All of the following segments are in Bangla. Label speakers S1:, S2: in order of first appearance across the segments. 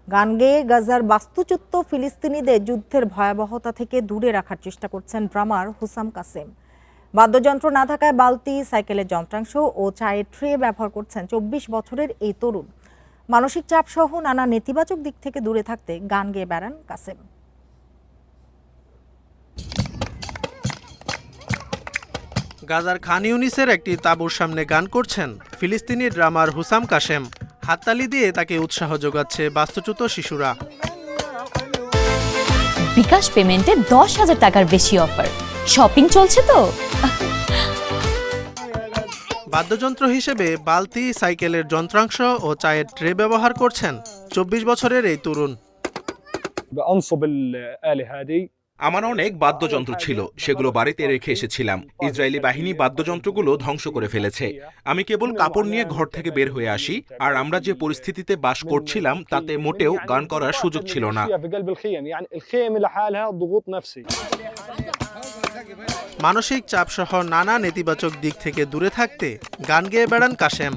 S1: গান গেয়ে গাজার বাস্তুচ্যুত ফিলিস্তিনিদের যুদ্ধের ভয়াবহতা থেকে দূরে রাখার চেষ্টা করছেন ড্রামার হুসাম কাসেম। বাদ্যযন্ত্র না থাকায় বালতি, সাইকেলের যন্ত্রাংশ ও চায়ের ট্রে ব্যবহার করছেন ২৪ বছরের এই তরুণ। মানসিক চাপ সহ নানা নেতিবাচক দিক থেকে দূরে থাকতে গান গেয়ে বেড়ান কাসেম।
S2: গাজার খান ইউনিসের একটি তাঁবুর সামনে গান করছেন ফিলিস্তিনি ড্রামার হুসাম কাসেম। হাততালি দিয়ে তাকে উৎসাহ যোগাচ্ছে বাস্তুচ্যুত শিশুরা।
S3: বিকাশ পেমেন্টে ১০,০০০ টাকার বেশি অফার, শপিং চলছে তো।
S2: বাদ্যযন্ত্র হিসেবে বালতি, সাইকেলের যন্ত্রাংশ ও চায়ের ট্রে ব্যবহার করছেন ২৪ বছরের এই তরুণ।
S4: আমার অনেক বাদ্যযন্ত্র ছিল, সেগুলো বাড়িতে রেখে এসেছিলাম। ইসরায়েলি বাহিনী বাদ্যযন্ত্রগুলো ধ্বংস করে ফেলেছে। আমি কেবল কাপড় নিয়ে ঘর থেকে বের হয়ে আসি, আর আমরা যে পরিস্থিতিতে বাস করছিলাম তাতে মোটেও গান করার সুযোগ ছিল না।
S2: মানসিক চাপ সহ নানা নেতিবাচক দিক থেকে দূরে থাকতে গান গেয়ে বেড়ান কাসেম।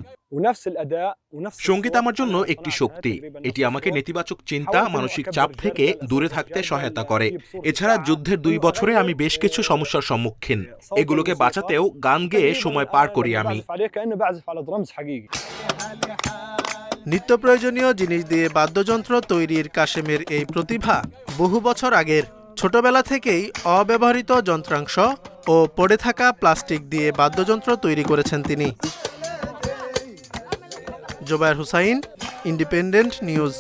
S4: সঙ্গীত আমার জন্য একটি শক্তি। এটি আমাকে নেতিবাচক চিন্তা, মানসিক চাপ থেকে দূরে থাকতে সহায়তা করে। এছাড়া যুদ্ধের ২ বছরে আমি বেশ কিছু সমস্যার সম্মুখীন। এগুলোকে বাঁচাতেও গান গেয়ে সময় পার করি আমি।
S2: নিত্য প্রয়োজনীয় জিনিস দিয়ে বাদ্যযন্ত্র তৈরির কাসেমের এই প্রতিভা বহু বছর আগের। ছোটবেলা থেকেই অব্যবহৃত যন্ত্রাংশ ও পড়ে থাকা প্লাস্টিক দিয়ে বাদ্যযন্ত্র তৈরি করেছেন তিনি। Zobayer Hussain, independent news.